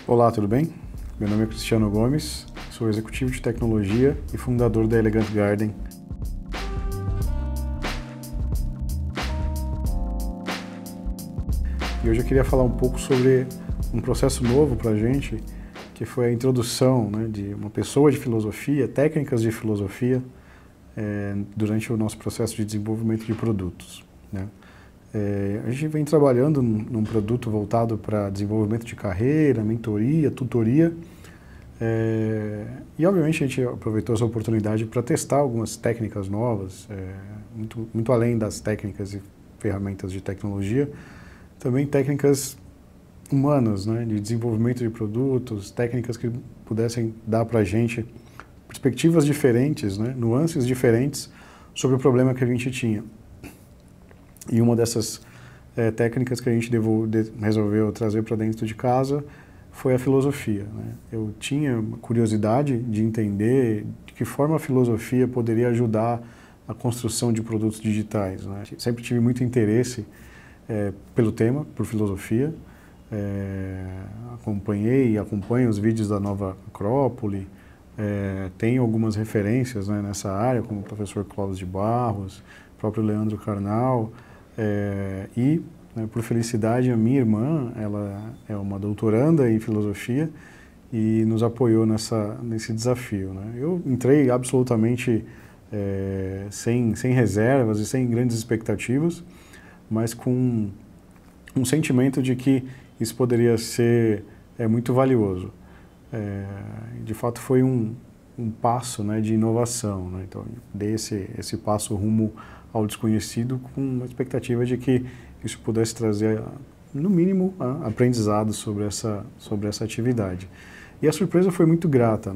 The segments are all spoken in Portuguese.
Olá, tudo bem? Meu nome é Cristiano Gomes, sou executivo de tecnologia e fundador da Elegant Garden. E hoje eu queria falar um pouco sobre um processo novo para a gente, que foi a introdução, de uma pessoa de filosofia, técnicas de filosofia, durante o nosso processo de desenvolvimento de produtos. A gente vem trabalhando num produto voltado para desenvolvimento de carreira, mentoria, tutoria, e obviamente a gente aproveitou essa oportunidade para testar algumas técnicas novas, muito além das técnicas e ferramentas de tecnologia, também técnicas humanas, de desenvolvimento de produtos, técnicas que pudessem dar para a gente perspectivas diferentes, nuances diferentes sobre o problema que a gente tinha. E uma dessas técnicas que a gente resolveu trazer para dentro de casa foi a filosofia. Eu tinha curiosidade de entender de que forma a filosofia poderia ajudar a construção de produtos digitais. Sempre tive muito interesse pelo tema, por filosofia. Acompanhei e acompanho os vídeos da Nova Acrópole. Tenho algumas referências nessa área, como o professor Clóvis de Barros, o próprio Leandro Carnal. Por felicidade, a minha irmã, ela é uma doutoranda em filosofia e nos apoiou nesse desafio. Eu entrei absolutamente sem reservas e sem grandes expectativas, mas com um sentimento de que isso poderia ser muito valioso. De fato, foi um passo de inovação. Então, dei esse passo rumo ao desconhecido com uma expectativa de que isso pudesse trazer, no mínimo, aprendizado sobre essa atividade. E a surpresa foi muito grata.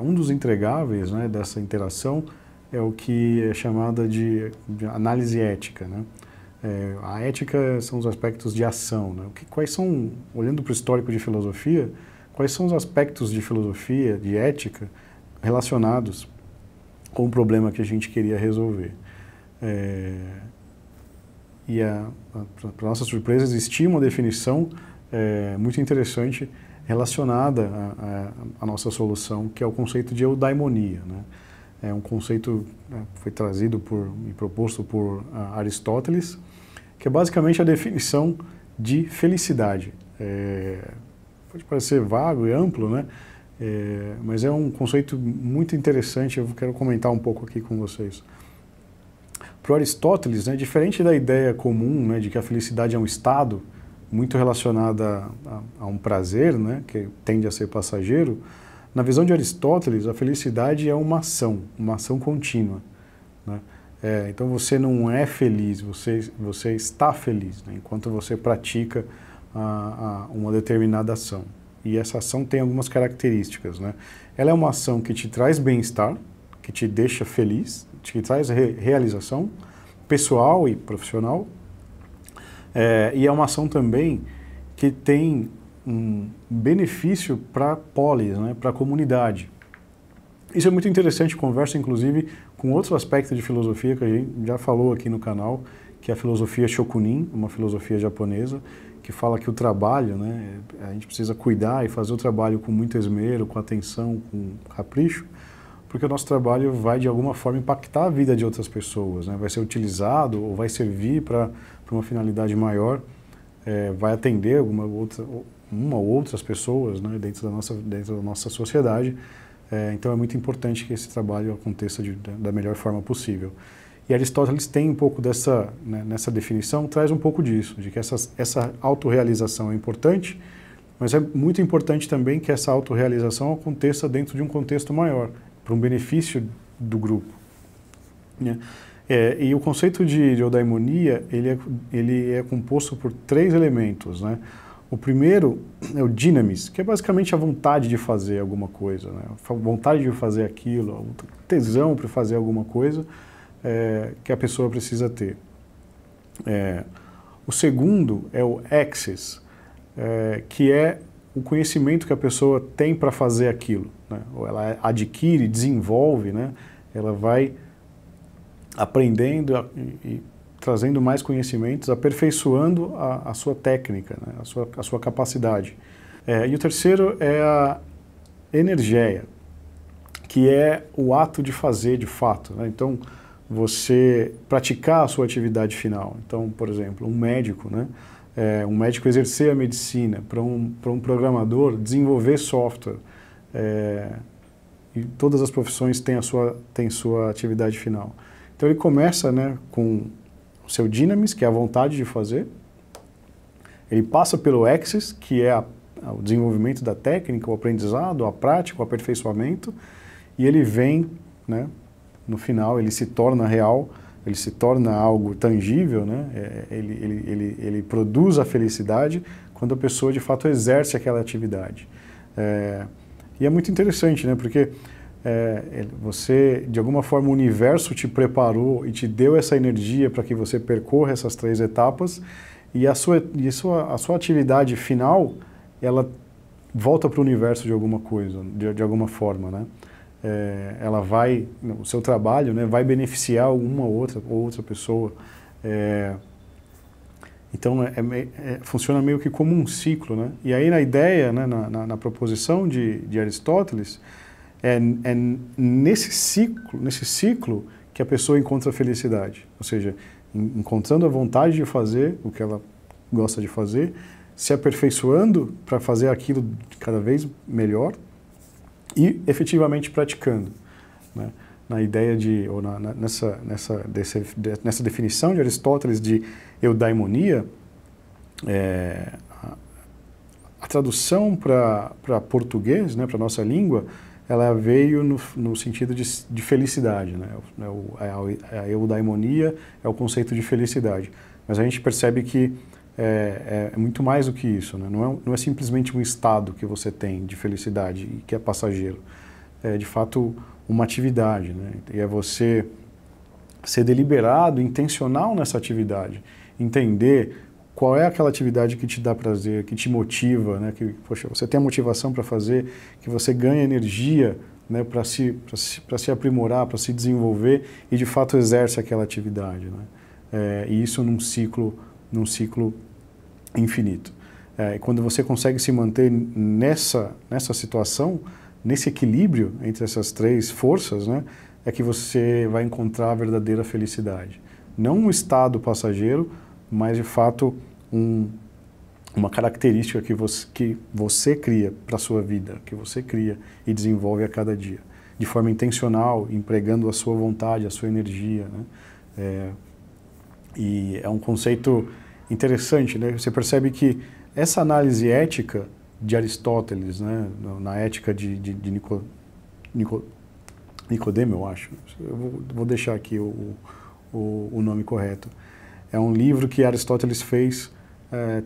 Um dos entregáveis dessa interação é o que é chamada de análise ética. A ética são os aspectos de ação. Quais são, olhando para o histórico de filosofia, quais são os aspectos de filosofia, de ética, relacionados com o problema que a gente queria resolver? Para nossa surpresa, existia uma definição muito interessante relacionada à nossa solução, que é o conceito de eudaimonia. É um conceito que foi trazido e proposto por Aristóteles, que é basicamente a definição de felicidade. Pode parecer vago e amplo, mas é um conceito muito interessante, eu quero comentar um pouco aqui com vocês. Para Aristóteles, diferente da ideia comum de que a felicidade é um estado muito relacionada a um prazer, que tende a ser passageiro, na visão de Aristóteles, a felicidade é uma ação contínua. Então você não é feliz, você está feliz, enquanto você pratica uma determinada ação. E essa ação tem algumas características. Ela é uma ação que te traz bem-estar, que te deixa feliz, que traz realização pessoal e profissional, e é uma ação também que tem um benefício para a polis, para a comunidade. Isso é muito interessante, conversa inclusive com outro aspecto de filosofia que a gente já falou aqui no canal, que é a filosofia Shokunin, uma filosofia japonesa, que fala que o trabalho, a gente precisa cuidar e fazer o trabalho com muito esmero, com atenção, com capricho, porque o nosso trabalho vai, de alguma forma, impactar a vida de outras pessoas, vai ser utilizado ou vai servir para uma finalidade maior, vai atender uma ou outras pessoas dentro da nossa sociedade. Então é muito importante que esse trabalho aconteça da melhor forma possível. E Aristóteles tem um pouco nessa definição, traz um pouco disso, de que essa autorrealização é importante, mas é muito importante também que essa autorrealização aconteça dentro de um contexto maior, para um benefício do grupo. E o conceito de eudaimonia, ele é composto por 3 elementos. O primeiro é o dynamis, que é basicamente a vontade de fazer alguma coisa, a vontade de fazer aquilo, o tesão para fazer alguma coisa que a pessoa precisa ter. O segundo é o exis, que é o conhecimento que a pessoa tem para fazer aquilo. Ou ela adquire, desenvolve, ela vai aprendendo e trazendo mais conhecimentos, aperfeiçoando a sua técnica, a sua capacidade. E o terceiro é a energeia, que é o ato de fazer de fato, né? Então, você praticar a sua atividade final. Então, por exemplo, um médico, né? Um médico exercer a medicina, para um programador desenvolver software. E todas as profissões têm sua atividade final. Então, ele começa, né, com o seu dynamis, que é a vontade de fazer. Ele passa pelo axis, que é o desenvolvimento da técnica, o aprendizado, a prática, o aperfeiçoamento. E ele vem, né, no final, ele se torna real, ele se torna algo tangível, né? Ele produz a felicidade quando a pessoa de fato exerce aquela atividade. E é muito interessante, né? Porque você, de alguma forma, o universo te preparou e te deu essa energia para que você percorra essas 3 etapas e a sua atividade final, ela volta para o universo de alguma coisa, de alguma forma, né? Ela vai, o seu trabalho, né, vai beneficiar uma ou outra pessoa. Então, funciona meio que como um ciclo, né? E aí, na ideia, né, na proposição de Aristóteles, nesse ciclo que a pessoa encontra a felicidade. Ou seja, encontrando a vontade de fazer o que ela gosta de fazer, se aperfeiçoando para fazer aquilo cada vez melhor, e efetivamente praticando, né? Na ideia ou nessa definição de Aristóteles de eudaimonia, a tradução para português, né, para a nossa língua, ela veio no sentido de felicidade, né? A eudaimonia é o conceito de felicidade, mas a gente percebe que é muito mais do que isso, né? Não é simplesmente um estado que você tem de felicidade e que é passageiro. É, de fato, uma atividade, né? E é você ser deliberado, intencional nessa atividade. Entender qual é aquela atividade que te dá prazer, que te motiva, né? Que, poxa, você tem a motivação para fazer, que você ganha energia, né? Para se aprimorar, para se desenvolver e, de fato, exerce aquela atividade, né? E isso num ciclo infinito. Quando você consegue se manter nessa situação, nesse equilíbrio entre essas 3 forças, né, é que você vai encontrar a verdadeira felicidade. Não um estado passageiro, mas de fato uma característica que você cria para a sua vida, que você cria e desenvolve a cada dia, de forma intencional, empregando a sua vontade, a sua energia, né? E é um conceito interessante, né? Você percebe que essa análise ética de Aristóteles, né, na ética de Nicodemo, eu acho. Eu vou deixar aqui o nome correto. É um livro que Aristóteles fez.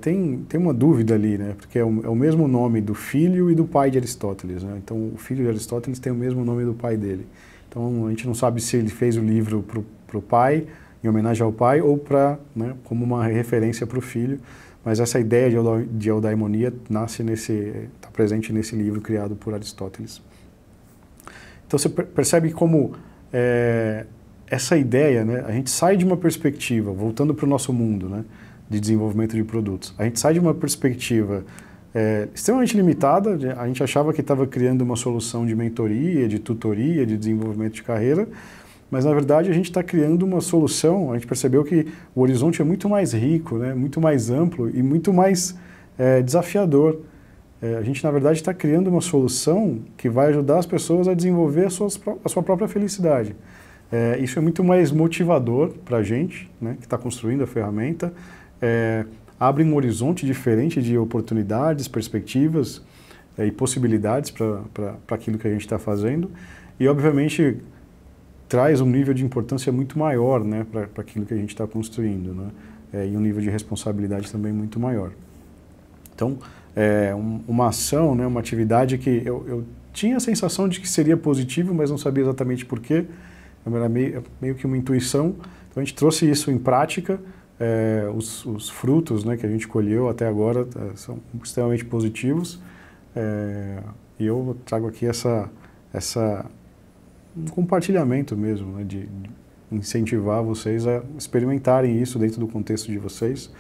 Tem uma dúvida ali, né? Porque é o mesmo nome do filho e do pai de Aristóteles, né? Então, o filho de Aristóteles tem o mesmo nome do pai dele. Então, a gente não sabe se ele fez o livro para o pai, em homenagem ao pai, ou né, como uma referência para o filho. Mas essa ideia de eudaimonia está presente nesse livro criado por Aristóteles. Então você percebe como essa ideia, né, a gente sai de uma perspectiva, voltando para o nosso mundo, né, de desenvolvimento de produtos, a gente sai de uma perspectiva extremamente limitada, a gente achava que estava criando uma solução de mentoria, de tutoria, de desenvolvimento de carreira, mas na verdade a gente está criando uma solução, a gente percebeu que o horizonte é muito mais rico, né, muito mais amplo e muito mais desafiador. A gente na verdade está criando uma solução que vai ajudar as pessoas a desenvolver a sua própria felicidade. Isso é muito mais motivador para a gente, né, que está construindo a ferramenta, abre um horizonte diferente de oportunidades, perspectivas e possibilidades para aquilo que a gente está fazendo e obviamente traz um nível de importância muito maior, né, para aquilo que a gente está construindo, né, e um nível de responsabilidade também muito maior. Então, uma ação, né, uma atividade que eu tinha a sensação de que seria positivo, mas não sabia exatamente por quê, era meio que uma intuição, então a gente trouxe isso em prática, os frutos, né, que a gente colheu até agora são extremamente positivos, e eu trago aqui um compartilhamento mesmo, né, de incentivar vocês a experimentarem isso dentro do contexto de vocês,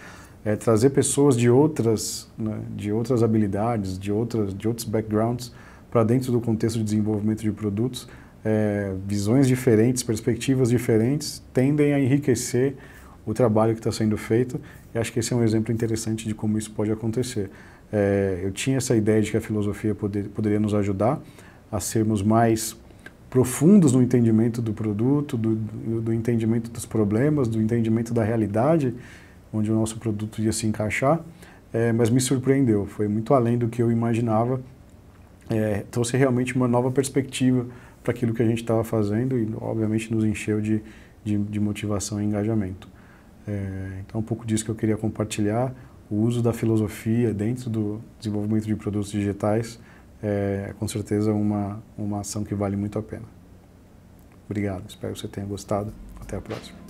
trazer pessoas de outras, né, de outras habilidades, de outros backgrounds para dentro do contexto de desenvolvimento de produtos, visões diferentes, perspectivas diferentes, tendem a enriquecer o trabalho que está sendo feito, e acho que esse é um exemplo interessante de como isso pode acontecer. Eu tinha essa ideia de que a filosofia poderia nos ajudar a sermos mais profundos no entendimento do produto, do entendimento dos problemas, do entendimento da realidade, onde o nosso produto ia se encaixar, mas me surpreendeu, foi muito além do que eu imaginava, trouxe realmente uma nova perspectiva para aquilo que a gente estava fazendo e, obviamente, nos encheu de motivação e engajamento. Então, um pouco disso que eu queria compartilhar, o uso da filosofia dentro do desenvolvimento de produtos digitais é com certeza uma ação que vale muito a pena. Obrigado, espero que você tenha gostado. Até a próxima.